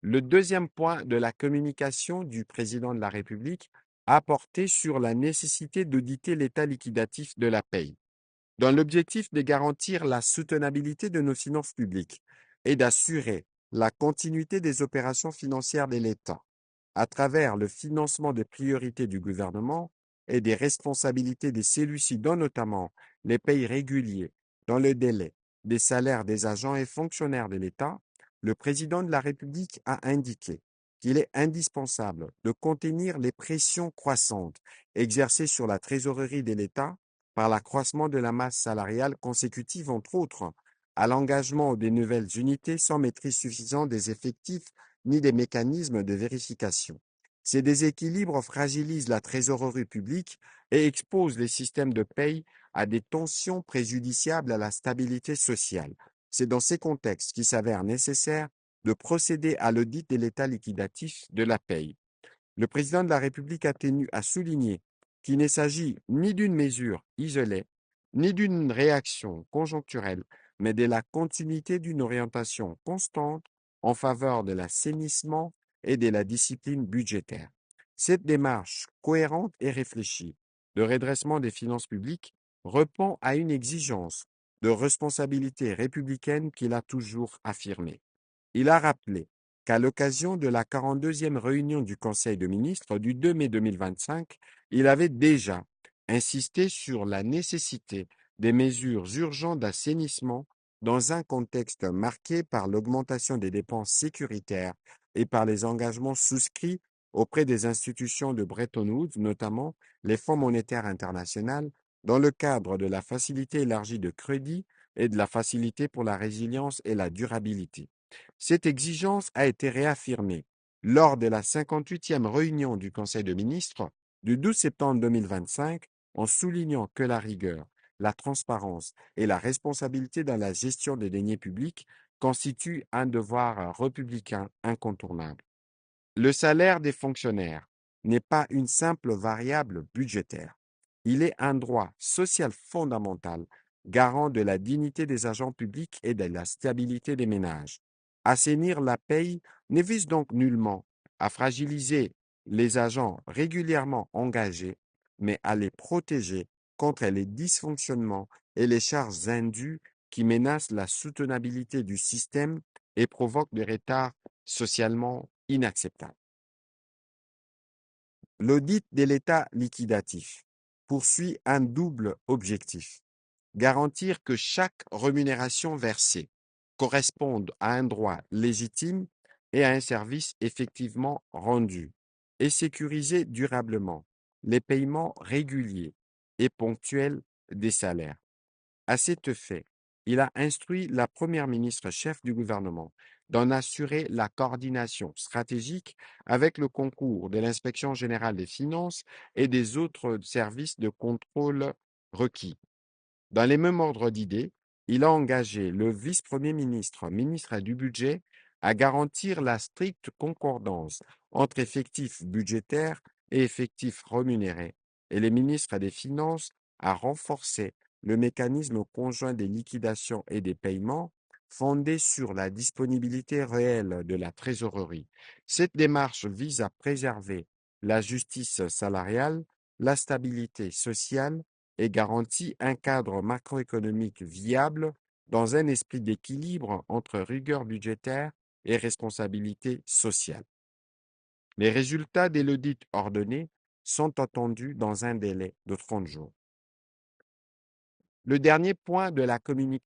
Le deuxième point de la communication du président de la République a porté sur la nécessité d'auditer l'état liquidatif de la paye, dans l'objectif de garantir la soutenabilité de nos finances publiques et d'assurer la continuité des opérations financières de l'État, à travers le financement des priorités du gouvernement et des responsabilités de celui-ci, dont notamment les paies réguliers dans le délai des salaires des agents et fonctionnaires de l'État. Le président de la République a indiqué qu'il est indispensable de contenir les pressions croissantes exercées sur la trésorerie de l'État par l'accroissement de la masse salariale consécutive, entre autres, à l'engagement des nouvelles unités sans maîtrise suffisante des effectifs ni des mécanismes de vérification. Ces déséquilibres fragilisent la trésorerie publique et exposent les systèmes de paye à des tensions préjudiciables à la stabilité sociale. C'est dans ces contextes qu'il s'avère nécessaire de procéder à l'audit de l'état liquidatif de la paye. Le président de la République a tenu à souligner qu'il ne s'agit ni d'une mesure isolée, ni d'une réaction conjoncturelle, mais de la continuité d'une orientation constante en faveur de l'assainissement et de la discipline budgétaire. Cette démarche cohérente et réfléchie de redressement des finances publiques répond à une exigence de responsabilité républicaine qu'il a toujours affirmée. Il a rappelé qu'à l'occasion de la 42e réunion du Conseil de ministres du 2 mai 2025, il avait déjà insisté sur la nécessité des mesures urgentes d'assainissement dans un contexte marqué par l'augmentation des dépenses sécuritaires et par les engagements souscrits auprès des institutions de Bretton Woods, notamment les Fonds monétaires internationaux, dans le cadre de la facilité élargie de crédit et de la facilité pour la résilience et la durabilité. Cette exigence a été réaffirmée lors de la 58e réunion du Conseil de ministres du 12 septembre 2025 en soulignant que la rigueur, la transparence et la responsabilité dans la gestion des deniers publics constituent un devoir républicain incontournable. Le salaire des fonctionnaires n'est pas une simple variable budgétaire. Il est un droit social fondamental, garant de la dignité des agents publics et de la stabilité des ménages. Assainir la paye ne vise donc nullement à fragiliser les agents régulièrement engagés, mais à les protéger contre les dysfonctionnements et les charges indues qui menacent la soutenabilité du système et provoquent des retards socialement inacceptables. L'audit de l'état liquidatif poursuit un double objectif: garantir que chaque rémunération versée corresponde à un droit légitime et à un service effectivement rendu, et sécuriser durablement les paiements réguliers et ponctuels des salaires. À cet effet, il a instruit la Première ministre chef du gouvernement d'en assurer la coordination stratégique avec le concours de l'Inspection générale des finances et des autres services de contrôle requis. Dans les mêmes ordres d'idées, il a engagé le vice-premier ministre, ministre du Budget, à garantir la stricte concordance entre effectifs budgétaires et effectifs rémunérés, et les ministres des Finances à renforcer le mécanisme conjoint des liquidations et des paiements fondé sur la disponibilité réelle de la trésorerie. Cette démarche vise à préserver la justice salariale, la stabilité sociale et garantit un cadre macroéconomique viable dans un esprit d'équilibre entre rigueur budgétaire et responsabilité sociale. Les résultats de l'audit ordonné sont attendus dans un délai de 30 jours. Le dernier point de la communication